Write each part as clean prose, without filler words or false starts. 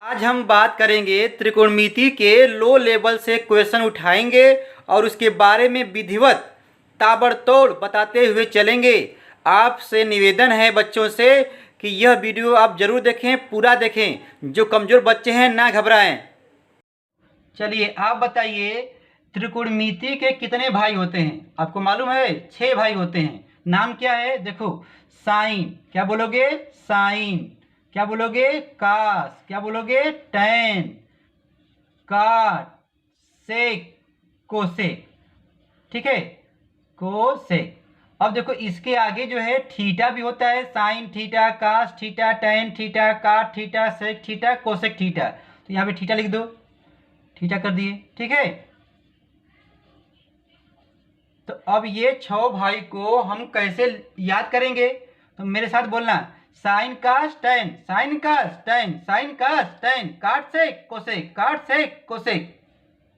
आज हम बात करेंगे त्रिकोणमिति के लो लेवल से क्वेश्चन उठाएंगे और उसके बारे में विधिवत ताबड़तोड़ बताते हुए चलेंगे। आपसे निवेदन है बच्चों से कि यह वीडियो आप जरूर देखें, पूरा देखें। जो कमज़ोर बच्चे हैं ना घबराएं। चलिए आप बताइए, त्रिकोणमिति के कितने भाई होते हैं? आपको मालूम है 6 भाई होते हैं। नाम क्या है? देखो, साइन, क्या बोलोगे? साइन। क्या बोलोगे? कास। क्या बोलोगे? टैन। काट, सेक, कोसेक। ठीक है, कोसेक। अब देखो इसके आगे जो है थीटा भी होता है। Sine theta, cos theta, tan theta, cot theta, sec theta, cosec theta. तो यहाँ पे थीटा लिख दो, थीटा कर दिए। ठीक है, तो अब ये 6 भाई को हम कैसे याद करेंगे? तो मेरे साथ बोलना, साइन कास टैन, साइन कास टैन, साइन कास टैन, काट सेक कोसेक, काट सेक कोसेक।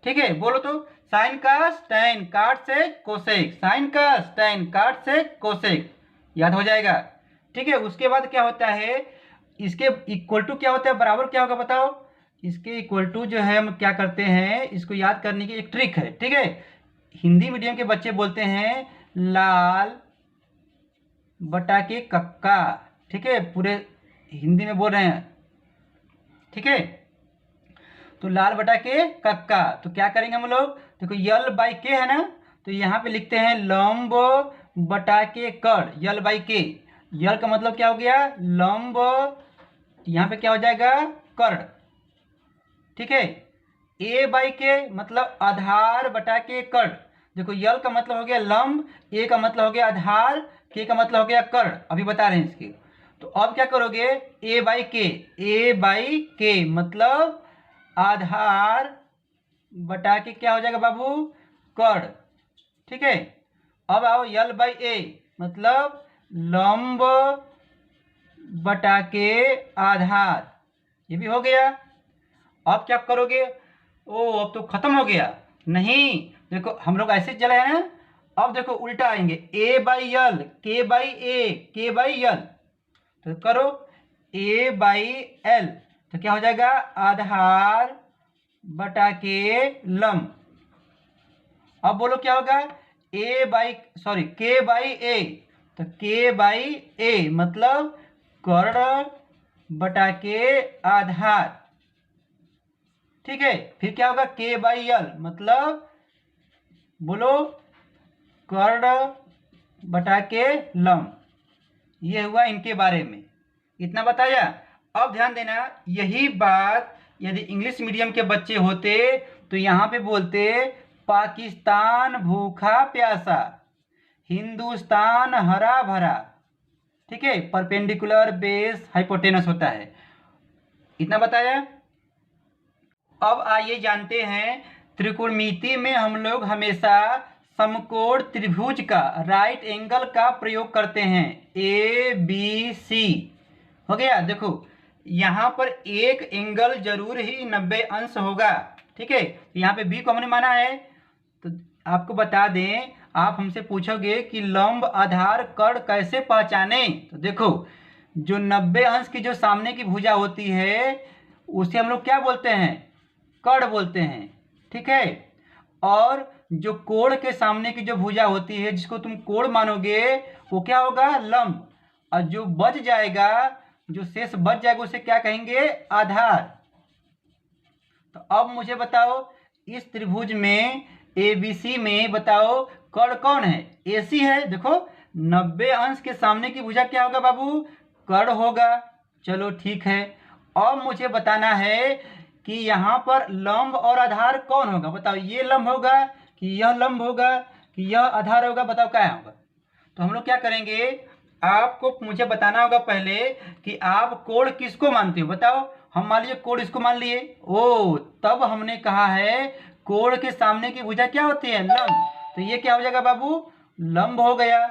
ठीक है, बोलो तो, साइन कास टैन काट सेक कोसेक, साइन कास टैन काट सेक कोसेक। याद हो जाएगा। ठीक है, उसके बाद क्या होता है? इसके इक्वल टू क्या होता है? बराबर क्या होगा बताओ? इसके इक्वल टू जो है हम क्या करते हैं, इसको याद करने की एक ट्रिक है। ठीक है, हिंदी मीडियम के बच्चे बोलते हैं लाल बटा के कक्का। ठीक है, पूरे हिंदी में बोल रहे हैं। ठीक है, तो लाल बटा के कक्का। तो क्या करेंगे हम लोग? देखो यल बाई के है ना, तो यहाँ पे लिखते हैं लंब बटा के कड़। यल बाई के, यल का मतलब क्या हो गया? लंब। यहाँ पे क्या हो जाएगा? कर्ण। ठीक है, ए बाई के मतलब आधार बटा के कर्ण। देखो यल का मतलब हो गया लंब, ए का मतलब हो गया आधार, के का मतलब हो गया कर्ण। अभी बता रहे हैं इसके। तो अब क्या करोगे? ए बाई के, ए बाई के मतलब आधार बटा के क्या हो जाएगा बाबू? कर्ण। ठीक है, अब आओ यल बाई ए मतलब लंब बटा के आधार। ये भी हो गया। अब क्या करोगे? ओ, अब तो खत्म हो गया। नहीं, देखो हम लोग ऐसे चले हैं ना। अब देखो उल्टा आएंगे, ए बाई यल, के बाई ए, के बाई यल। तो करो ए बाई एल, तो क्या हो जाएगा? आधार बटा के लंब। अब बोलो क्या होगा? ए बाई सॉरी के बाई ए, तो के बाई ए मतलब कर्ण बटा के आधार। ठीक है, फिर क्या होगा? के बाई यल मतलब बोलो कर्ण बटा के लंब। ये हुआ इनके बारे में, इतना बताया। अब ध्यान देना, यही बात यदि इंग्लिश मीडियम के बच्चे होते तो यहाँ पे बोलते पाकिस्तान भूखा प्यासा, हिंदुस्तान हरा भरा। ठीक है, परपेंडिकुलर बेस हाइपोटेनस होता है। इतना बताया। अब आइए जानते हैं, त्रिकोणमिति में हम लोग हमेशा समकोण त्रिभुज का, राइट एंगल का प्रयोग करते हैं। ए बी सी हो गया। देखो यहाँ पर एक एंगल जरूर ही 90 अंश होगा। ठीक है, यहाँ पे बी को हमने माना है। तो आपको बता दें, आप हमसे पूछोगे कि लंब आधार कर्ण कैसे पहचाने? तो देखो, जो 90 अंश की जो सामने की भुजा होती है उसे हम लोग क्या बोलते हैं? कर्ण बोलते हैं। ठीक है, और जो कोण के सामने की जो भुजा होती है जिसको तुम कोण मानोगे वो क्या होगा? लंब। और जो बच जाएगा, जो शेष बच जाएगा उसे क्या कहेंगे? आधार। तो अब मुझे बताओ, इस त्रिभुज में एबीसी में बताओ कर्ण कौन है? एसी है। देखो 90 अंश के सामने की भुजा क्या होगा बाबू? कर्ण होगा। चलो ठीक है, अब मुझे बताना है कि यहाँ पर लंब और आधार कौन होगा? बताओ, ये लंब होगा कि यह लंब होगा कि यह आधार होगा? बताओ क्या होगा? तो हम लोग क्या करेंगे, आपको मुझे बताना होगा पहले कि आप कोण किसको मानते हो। बताओ, हम मान लीजिए कोण इसको मान लिए। ओ, तब हमने कहा है कोण के सामने की भुजा क्या होती है? लंब। तो ये क्या हो जाएगा बाबू? लंब हो गया।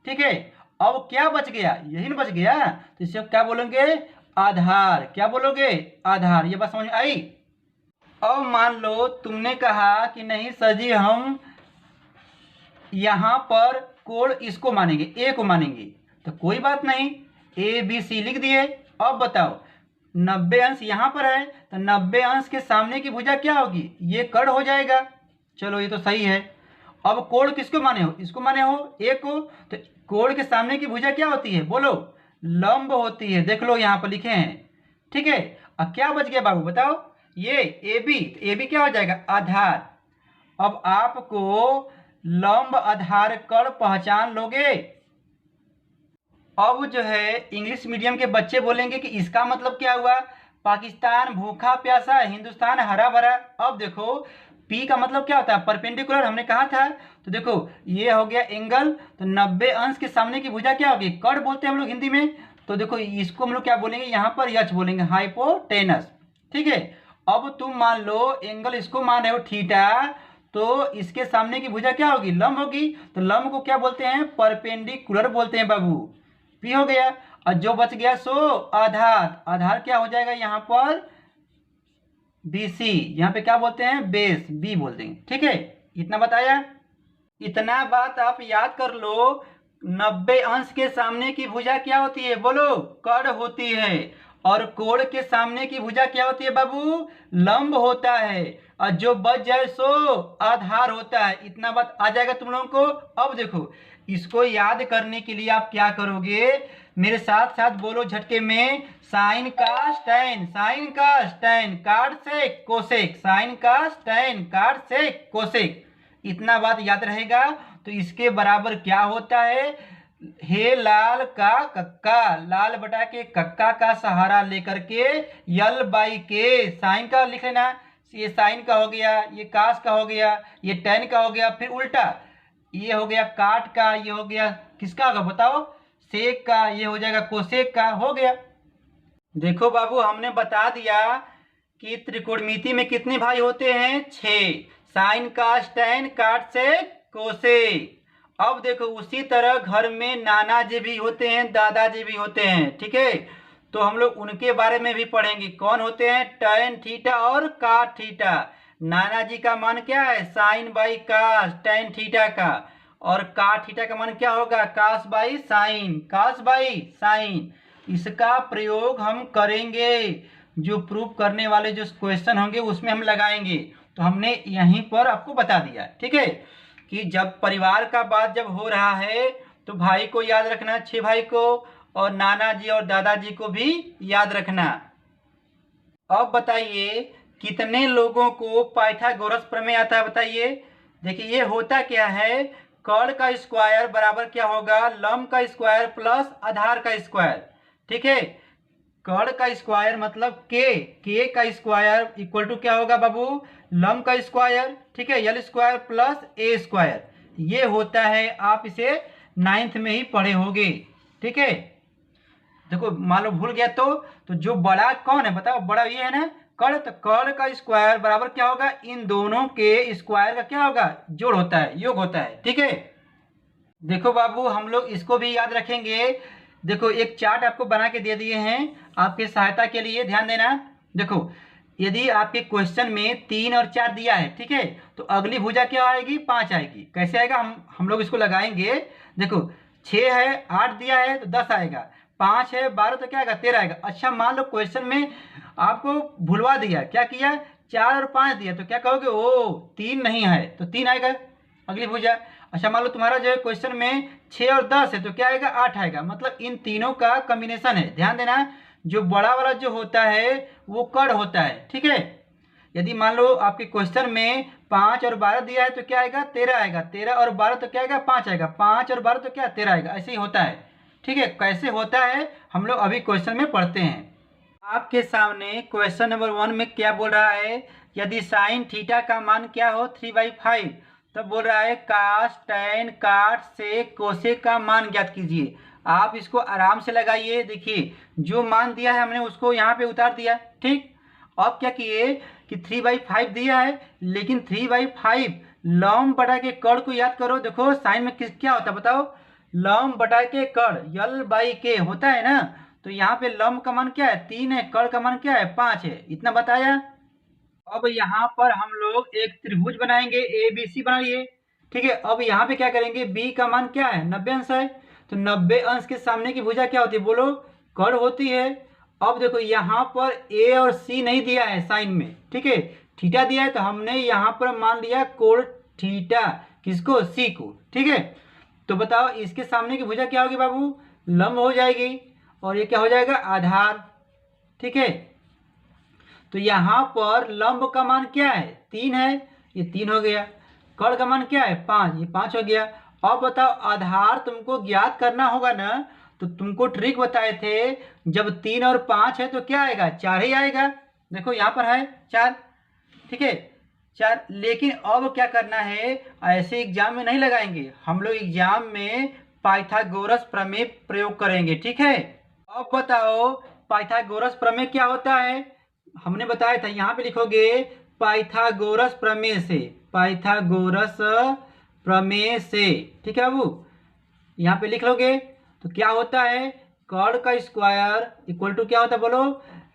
ठीक है, अब क्या बच गया? यही ना बच गया। तो इसे क्या बोलेंगे? आधार। क्या बोलोगे? आधार। ये बात समझ में आई? अब मान लो तुमने कहा कि नहीं सर जी, हम यहाँ पर कोण इसको मानेंगे, ए को मानेंगे। तो कोई बात नहीं, ए बी सी लिख दिए। अब बताओ, 90 अंश यहाँ पर है, तो 90 अंश के सामने की भुजा क्या होगी, ये कर्ण हो जाएगा। चलो ये तो सही है। अब कोण किसको माने हो, इसको माने हो, ए को। तो कोण के सामने की भुजा क्या होती है, बोलो, लंब होती है। देख लो यहाँ पर लिखे हैं, ठीक है। अब क्या बच गया बाबू बताओ, ये ए बी। ए बी क्या हो जाएगा, आधार। अब आपको लंब आधार कर्ण पहचान लोगे। अब जो है इंग्लिश मीडियम के बच्चे बोलेंगे कि इसका मतलब क्या हुआ, पाकिस्तान भूखा प्यासा, हिंदुस्तान हरा भरा। अब देखो पी का मतलब क्या होता है, परपेंडिकुलर, हमने कहा था। तो देखो ये हो गया एंगल, तो 90 अंश के सामने की भुजा क्या होगी, कर्ण बोलते हैं हम लोग हिंदी में। तो देखो इसको हम लोग क्या बोलेंगे, यहाँ पर यच बोलेंगे, हाइपोटेनस, ठीक है। अब तुम मान लो एंगल इसको मान रहे हो थीटा, तो इसके सामने की भुजा क्या होगी, लंब होगी। तो लंब को क्या बोलते हैं, परपेंडिकुलर बोलते हैं बाबू। पी हो गया। और जो बच गया सो आधार। आधार क्या हो जाएगा यहाँ पर, BC। यहाँ पे क्या बोलते हैं, बेस, बी बोल देंगे, ठीक है। इतना बताया। इतना बात आप याद कर लो। 90 अंश के सामने की भुजा क्या होती है, बोलो, कर्ण होती है। और कोण के सामने की भुजा क्या होती है बाबू, लंब होता है। और जो बच जाए सो आधार होता है। इतना बात आ जाएगा तुम लोगों को। अब देखो इसको याद करने के लिए आप क्या करोगे, मेरे साथ साथ बोलो झटके में, साइन कास टैन, साइन कास टैन, काट सेक कोसेक, साइन कास टैन, काट सेक कोसेक। इतना बात याद रहेगा। तो इसके बराबर क्या होता है, हे लाल का कक्का, लाल बटा के कक्का का सहारा लेकर के यल बाई के, साइन का लिख लेना। ये साइन का हो गया, ये कास का हो गया, ये टैन का हो गया, फिर उल्टा ये हो गया काट का, ये हो गया किसका होगा बताओ, सेक का, ये हो जाएगा कोसेक का, हो गया। देखो बाबू हमने बता दिया कि त्रिकोणमिति में कितने भाई होते हैं, 6, साइन कास टैन काट सेक कोसेक। अब देखो उसी तरह घर में नाना जी भी होते हैं, दादाजी भी होते हैं, ठीक है। तो हम लोग उनके बारे में भी पढ़ेंगे, कौन होते हैं, टैन थीटा और काट थीटा। नाना जी का मान क्या है, sine by cos tan theta का। और काट थीटा का मान क्या होगा, cos by sine, cos by sine. इसका प्रयोग हम करेंगे, जो प्रूफ करने वाले जो क्वेश्चन होंगे उसमें हम लगाएंगे। तो हमने यहीं पर आपको बता दिया, ठीक है, कि जब परिवार का बात जब हो रहा है तो भाई को याद रखना, 6 भाई को, और नाना जी और दादाजी को भी याद रखना। अब बताइए कितने लोगों को पाइथागोरस प्रमेय आता है, बताइए। देखिए ये होता क्या है, कर्ण का स्क्वायर बराबर क्या होगा, लंब का स्क्वायर प्लस आधार का स्क्वायर, ठीक है। कर्ण का स्क्वायर मतलब के का स्क्वायर इक्वल टू क्या होगा बाबू, लंब का स्क्वायर, ठीक है, यल स्क्वायर प्लस ए स्क्वायर। ये होता है, आप इसे 9th में ही पढ़े होंगे, ठीक है। देखो मान लो भूल गया तो जो बड़ा कौन है बताओ, बड़ा ये है ना कर्ण। तो कर्ण का स्क्वायर बराबर क्या होगा, इन दोनों के स्क्वायर का क्या होगा, जोड़ होता है, योग होता है, ठीक है। देखो बाबू हम लोग इसको भी याद रखेंगे। देखो एक चार्ट आपको बना के दे दिए हैं आपके सहायता के लिए, ध्यान देना। देखो यदि आपके क्वेश्चन में 3 और 4 दिया है, ठीक है, तो अगली भुजा क्या आएगी, 5 आएगी। कैसे आएगा, हम लोग इसको लगाएंगे। देखो 6 है, 8 दिया है तो 10 आएगा, 5 है, 12 तो क्या आएगा, 13 आएगा। अच्छा मान लो क्वेश्चन में आपको भुलवा दिया, क्या किया, 4 और 5 दिया, तो क्या कहोगे, ओ 3 नहीं है, तो 3 आएगा अगली भुजा। अच्छा मान लो तुम्हारा जो है क्वेश्चन में 6 और 10 है, तो क्या आएगा, 8 आएगा। मतलब इन तीनों का कॉम्बिनेशन है, ध्यान देना। जो बड़ा वाला जो होता है वो कर्ण होता है, ठीक है। यदि मान लो आपके क्वेश्चन में 5 और 12 दिया है तो क्या आएगा, 13 आएगा, 13 और 12 तो क्या आएगा, 5 आएगा, 5 और 12 तो क्या 13 आएगा। ऐसे ही होता है, ठीक है। कैसे होता है हम लोग अभी क्वेश्चन में पढ़ते हैं। आपके सामने क्वेश्चन नंबर 1 में क्या बोल रहा है, यदि साइन थीटा का मान क्या हो 3/5, तब बोल रहा है कास टैन काट सेक कोसेक का मान ज्ञात कीजिए। आप इसको आराम से लगाइए। देखिए जो मान दिया है हमने उसको यहाँ पे उतार दिया, ठीक। अब क्या किए कि 3/5 दिया है, लेकिन 3/5 लंब बटा के कर्ण को याद करो। देखो साइन में क्या होता है बताओ, लंब बटा के कर्ण, यल बाई के होता है ना। तो यहाँ पे लंब का मान क्या है, 3 है, कर्ण का मान क्या है, 5 है। इतना बताया। अब यहाँ पर हम लोग एक त्रिभुज बनाएंगे, ABC बनाइए, ठीक है। अब यहाँ पे क्या करेंगे, B का मान क्या है, 90 अंश है। तो 90 अंश के सामने की भुजा क्या होती है, बोलो, कर्ण होती है। अब देखो यहाँ पर ए और सी नहीं दिया है साइन में, ठीक है, थीटा दिया है, तो हमने यहाँ पर मान लिया कोण थीटा, किसको, सी को, ठीक है। तो बताओ इसके सामने की भुजा क्या होगी बाबू, लंब हो जाएगी, और ये क्या हो जाएगा, आधार, ठीक है। तो यहाँ पर लंब का मान क्या है, 3 है, ये 3 हो गया। कर्ण का मान क्या है, 5, ये 5 हो गया। अब बताओ आधार तुमको ज्ञात करना होगा ना, तो तुमको ट्रिक बताए थे, जब 3 और 5 है तो क्या आएगा, 4 ही आएगा। देखो यहाँ पर है 4, ठीक है, 4। लेकिन अब क्या करना है, ऐसे एग्जाम में नहीं लगाएंगे हम लोग, एग्जाम में पाइथागोरस प्रमेय प्रयोग करेंगे, ठीक है। अब बताओ पाइथागोरस प्रमेय क्या होता है, हमने बताया था, यहाँ पे लिखोगे पाइथागोरस प्रमेय से, पाइथागोरस प्रमेय से, ठीक है बाबू, यहाँ पे लिख लोगे। तो क्या होता है, कर्ण का स्क्वायर इक्वल टू क्या होता है बोलो,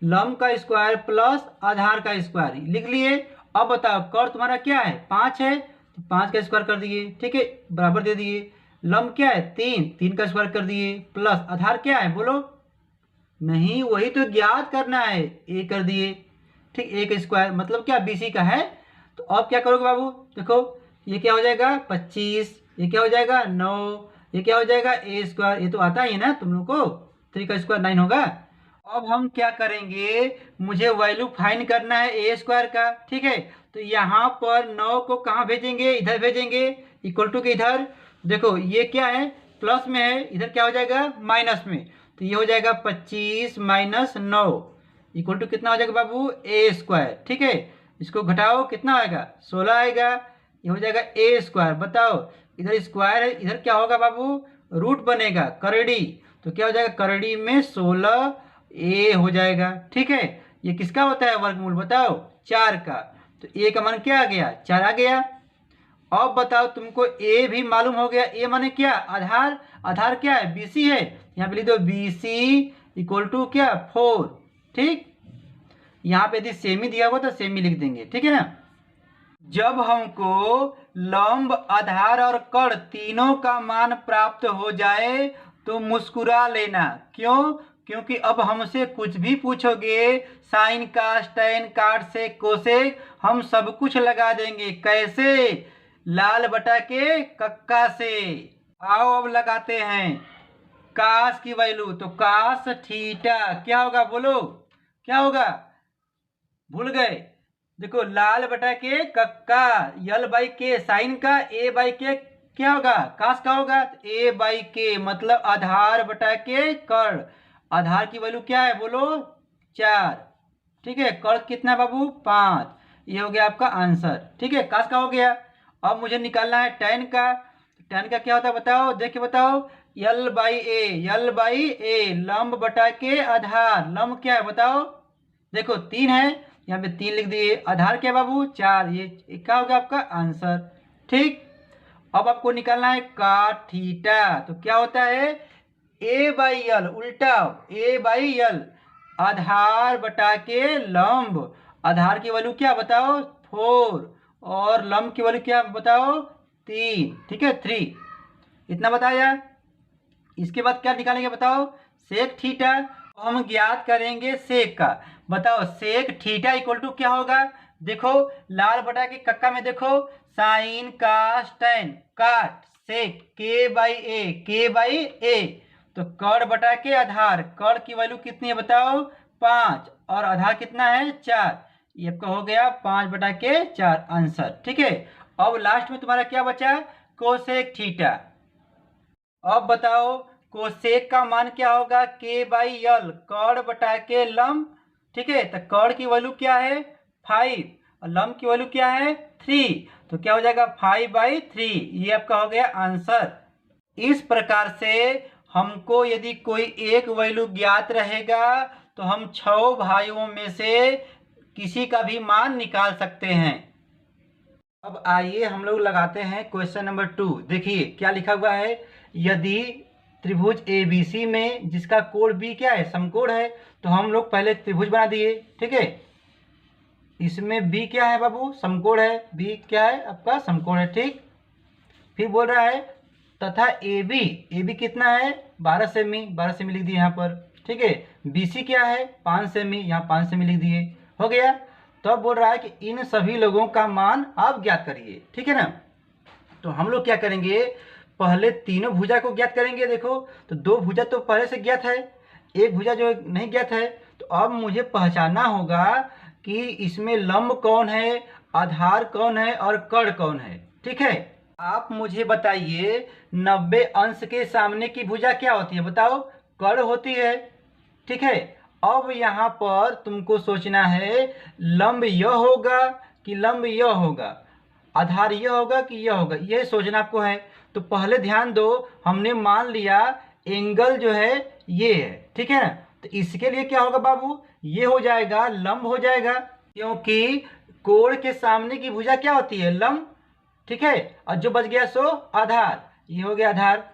लंब का स्क्वायर प्लस आधार का स्क्वायर, लिख लिए। अब बताओ कर्ण तुम्हारा क्या है, 5 है, तो 5 का स्क्वायर कर दिए, ठीक है, बराबर दे दिए। लंब क्या है, 3 का स्क्वायर कर दिए, प्लस आधार क्या है बोलो, नहीं वही तो ज्ञात करना है, ए कर दिए, ठीक, ए का स्क्वायर मतलब क्या, बीसी का है। तो अब क्या करोगे बाबू, देखो ये क्या हो जाएगा 25, ये क्या हो जाएगा 9, ये क्या हो जाएगा ए स्क्वायर, ये तो आता ही है ना तुम लोग को, 3 का स्क्वायर 9 होगा। अब हम क्या करेंगे, मुझे वैल्यू फाइंड करना है ए स्क्वायर का, ठीक है। तो यहाँ पर 9 को कहाँ भेजेंगे, इधर भेजेंगे, इक्वल टू के इधर। देखो ये क्या है, प्लस में है, इधर क्या हो जाएगा माइनस में, तो ये हो जाएगा 25 माइनस 9 इक्वल टू कितना हो जाएगा बाबू, ए स्क्वायर, ठीक है। इसको घटाओ कितना आएगा, 16 आएगा, ये हो जाएगा ए स्क्वायर। बताओ इधर स्क्वायर है, इधर क्या होगा बाबू, रूट बनेगा, करड़ी, तो क्या हो जाएगा, करड़ी में 16 ए हो जाएगा, ठीक है। ये किसका होता है वर्गमूल, बताओ 4 का, तो ए का मान क्या आ गया, 4 आ गया। अब बताओ तुमको ए भी मालूम हो गया, ए माने क्या, आधार, आधार क्या है, बीसी है, यहाँ पे लिख दो बीसी इक्वल टू क्या 4, ठीक। यहाँ पे यदि सेमी दिया होगा तो सेमी लिख देंगे, ठीक है ना। जब हमको लंब, आधार और कर्ण तीनों का मान प्राप्त हो जाए तो मुस्कुरा लेना, क्यों, क्योंकि अब हमसे कुछ भी पूछोगे, साइन कास टैन काट से कोसेक, हम सब कुछ लगा देंगे, कैसे, लाल बटा के कक्का से। आओ अब लगाते हैं कास की वैल्यू, तो कास थीटा क्या होगा बोलो, क्या होगा, भूल गए, देखो लाल बटा के कक्का, यल बाई के साइन का, ए बाई के क्या होगा, कास का होगा, ए बाई के मतलब आधार बटा के कर्ण, आधार की वैल्यू क्या है बोलो 4, ठीक है, कर्ण कितना बाबू 5, ये हो गया आपका आंसर, ठीक है, कास का हो गया। अब मुझे निकालना है टैन का, टैन का क्या होता है बताओ, देख के बताओ, यल बाई ए, यल बाई ए, लंब बटा के आधार, लंब क्या है बताओ, देखो 3 है, यहाँ पे 3 लिख दिए, आधार क्या बाबू 4, ये क्या होगा आपका आंसर, ठीक। अब आपको निकालना है काट थीटा, तो क्या होता है, ए बाई यल, उल्टा ए बाई यल, आधार बटा के लंब, आधार की वैल्यू क्या बताओ 4, और लंब की वैल्यू क्या बताओ 3, ठीक है 3, इतना बताया। इसके बाद क्या निकालेंगे बताओ, सेक थीटा, हम ज्ञात करेंगे सेक का। बताओ सेक थीटा इक्वल टू क्या होगा, देखो लाल बटा के कक्का में देखो, साइन कास टैन काट सेक के बाई ए, के बाई ए, तो कर्ण बटा के आधार, कर्ण की वैल्यू कितनी है बताओ 5, और आधार कितना है 4, ये आपका हो गया 5 बटा के 4 आंसर, ठीक है। अब लास्ट में तुम्हारा क्या बचा, कोसेक थीटा। अब बताओ कोसेक का मान क्या होगा, के बाई यल, कर्ण बटा के लंब, ठीक है, तो कर्ण की वैल्यू क्या है 5, और लंब की वैल्यू क्या है 3, तो क्या हो जाएगा 5/3, ये आपका हो गया आंसर। इस प्रकार से हमको यदि कोई एक वैल्यू ज्ञात रहेगा तो हम 6 भाइयों में से किसी का भी मान निकाल सकते हैं। अब आइए हम लोग लगाते हैं क्वेश्चन नंबर 2। देखिए क्या लिखा हुआ है, यदि त्रिभुज ABC में जिसका कोण B क्या है समकोण है, तो हम लोग पहले त्रिभुज बना दिए, ठीक है, इसमें B क्या है बाबू समकोण है, B क्या है आपका समकोण है, ठीक। फिर बोल रहा है तथा AB कितना है 12 सेमी, 12 सेमी लिख दिए यहाँ पर, ठीक है। BC क्या है 5 सेमी, यहाँ 5 सेमी लिख दिए, हो गया। तो अब बोल रहा है कि इन सभी लोगों का मान आप ज्ञात करिए, ठीक है ना। तो हम लोग क्या करेंगे, पहले तीनों भुजा को ज्ञात करेंगे। देखो तो दो भुजा तो पहले से ज्ञात है, एक भुजा जो नहीं ज्ञात है। तो अब मुझे पहचानना होगा कि इसमें लंब कौन है, आधार कौन है और कर्ण कौन है, ठीक है। आप मुझे बताइए 90 अंश के सामने की भुजा क्या होती है, बताओ, कर्ण होती है, ठीक है। अब यहाँ पर तुमको सोचना है लंब यह होगा कि लंब यह होगा, आधार यह होगा कि यह होगा, यह सोचना आपको है। तो पहले ध्यान दो, हमने मान लिया एंगल जो है ये है, ठीक है ना। तो इसके लिए क्या होगा बाबू, ये हो जाएगा लंब हो जाएगा, क्योंकि कोण के सामने की भुजा क्या होती है, लंब, ठीक है। और जो बच गया सो आधार, ये हो गया आधार।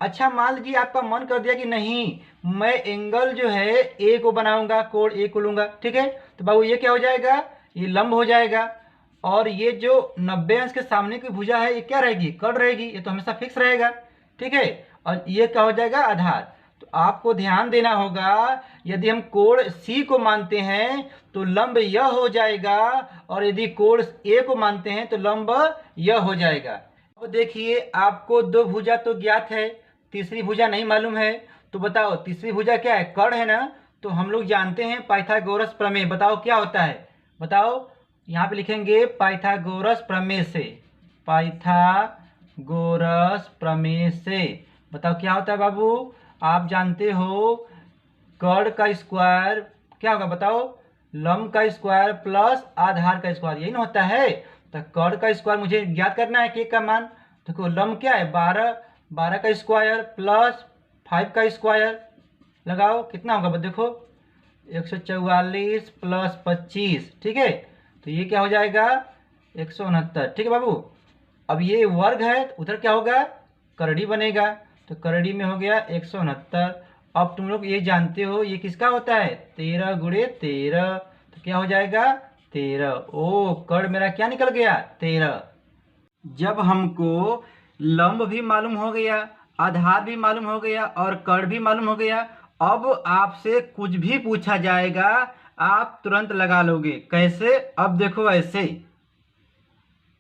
अच्छा मान लीजिए आपका मन कर दिया कि नहीं मैं एंगल जो है ए को बनाऊंगा, कोण ए को लूंगा, ठीक है। तो बाबू ये क्या हो जाएगा, ये लंब हो जाएगा। और ये जो 90 अंश के सामने की भुजा है ये क्या रहेगी, कर्ण रहेगी, ये तो हमेशा फिक्स रहेगा, ठीक है। और ये क्या हो जाएगा, आधार। तो आपको ध्यान देना होगा, यदि हम कोण सी को मानते हैं तो लंब यह हो जाएगा, और यदि कोण ए को मानते हैं तो लंब यह हो जाएगा। अब देखिए आपको दो भुजा तो ज्ञात है, तीसरी भुजा नहीं मालूम है। तो बताओ तीसरी भुजा क्या है, कर्ण है ना। तो हम लोग जानते हैं पाइथागोरस प्रमेय, बताओ क्या होता है, बताओ। यहाँ पे लिखेंगे पाइथागोरस प्रमेय से, पाइथागोरस प्रमेय से, बताओ क्या होता है बाबू। आप जानते हो कर्ण का स्क्वायर क्या होगा, बताओ, लंब का स्क्वायर प्लस आधार का स्क्वायर, यही ना होता है। तो कर्ण का स्क्वायर मुझे ज्ञात करना है, के का मान। देखो लंब क्या है 12, 12 का स्क्वायर प्लस 5 का स्क्वायर, लगाओ कितना होगा, देखो 144 प्लस 25, ठीक है। तो ये क्या हो जाएगा 169, ठीक है बाबू। अब ये वर्ग है तो उधर क्या होगा, करड़ी बनेगा। तो करड़ी में हो गया 169। अब तुम लोग ये जानते हो ये किसका होता है, 13 गुणे 13, तो क्या हो जाएगा 13। ओ कर्ण मेरा क्या निकल गया 13। जब हमको लंब भी मालूम हो गया, आधार भी मालूम हो गया और कर्ण भी मालूम हो गया, अब आपसे कुछ भी पूछा जाएगा आप तुरंत लगा लोगे। कैसे, अब देखो ऐसे,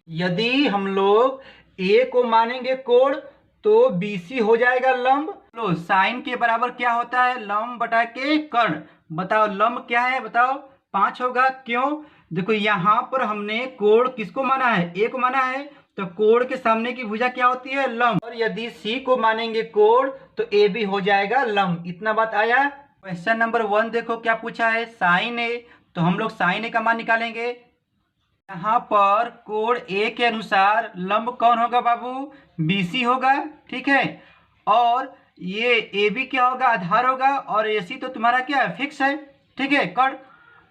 यदि हम लोग ए को मानेंगे कोण तो BC हो जाएगा लंब। लो साइन के बराबर क्या होता है, लंब बटा के कर्ण। बताओ लंब क्या है, बताओ 5 होगा, क्यों, देखो यहाँ पर हमने कोण किसको माना है, ए को माना है। तो कोण के सामने की भुजा क्या होती है, लंब। और यदि C को मानेंगे कोण तो ए भी हो जाएगा लंब। इतना बात आया। क्वेश्चन नंबर 1 देखो क्या पूछा है, साइन ए। तो हम लोग साइन ए का मान निकालेंगे। यहाँ पर कोण ए के अनुसार लंब कौन होगा बाबू, BC होगा, ठीक है। और ये ए बी क्या होगा, आधार होगा, और AC तो तुम्हारा क्या है, फिक्स है, ठीक है, कर्ण।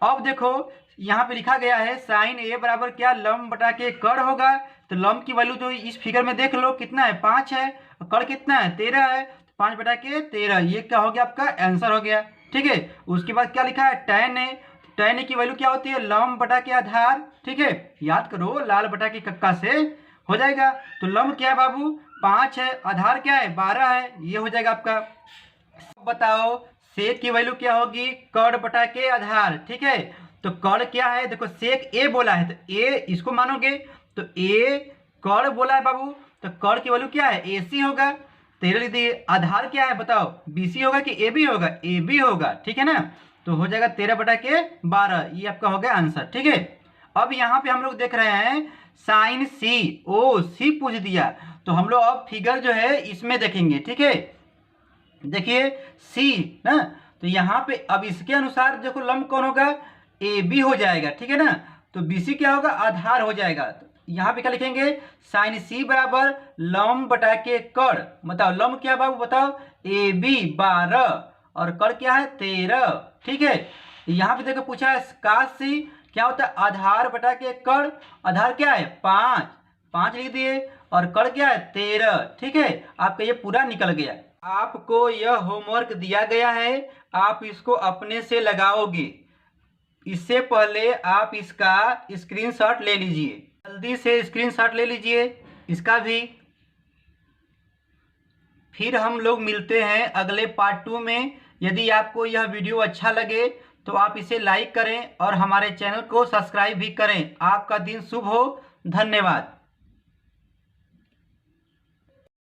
अब देखो यहाँ पे लिखा गया है साइन ए बराबर क्या, लंब बटा के कर्ण होगा। तो लंब की वैल्यू तो इस फिगर में देख लो कितना है, 5 है, और कर्ण कितना है 13 है, 5 बटा के 13, ये क्या हो गया आपका आंसर हो गया, ठीक है। उसके बाद क्या लिखा है, tan ए, tan ए की वैल्यू क्या होती है, लंब बटा के आधार, ठीक है। याद करो लाल बटा के कक्का से हो जाएगा। तो लंब क्या है बाबू 5 है, आधार क्या है 12 है, ये हो जाएगा आपका। बताओ सेक की वैल्यू क्या होगी, कर्ण बटा के आधार, ठीक है। तो कर्ण क्या है, देखो सेक ए बोला है तो ए इसको मानोगे, तो ए कर्ण बोला है बाबू, तो कर्ण की वैल्यू क्या है AC होगा, 13 लिख दिए। आधार क्या है बताओ, BC होगा कि AB होगा, AB होगा, ठीक है ना। तो हो जाएगा 13 बटा के 12, ये आपका हो गया आंसर, ठीक है। अब यहाँ पे हम लोग देख रहे हैं साइन C, ओ C पूछ दिया, तो हम लोग अब फिगर जो है इसमें देखेंगे, ठीक है। देखिए C ना, तो यहाँ पे अब इसके अनुसार देखो लंब कौन होगा, AB हो जाएगा, ठीक है ना। तो BC क्या होगा, आधार हो जाएगा। तो यहाँ पे क्या लिखेंगे, साइन C बराबर लंब बटा के कर्ण। बताओ लंब क्या है बाबू, बताओ AB 12 और कर्ण क्या है 13, ठीक है। यहाँ पे देखो पूछा है काश C क्या होता है, आधार बटा के कर्ण। आधार क्या है 5, 5 लिख दिए, और कर्ण क्या है 13, ठीक है। आपका ये पूरा निकल गया। आपको यह होमवर्क दिया गया है, आप इसको अपने से लगाओगे। इससे पहले आप इसका स्क्रीनशॉट ले लीजिए, जल्दी से स्क्रीनशॉट ले लीजिए इसका भी। फिर हम लोग मिलते हैं अगले पार्ट 2 में। यदि आपको यह वीडियो अच्छा लगे तो आप इसे लाइक करें और हमारे चैनल को सब्सक्राइब भी करें। आपका दिन शुभ हो। धन्यवाद।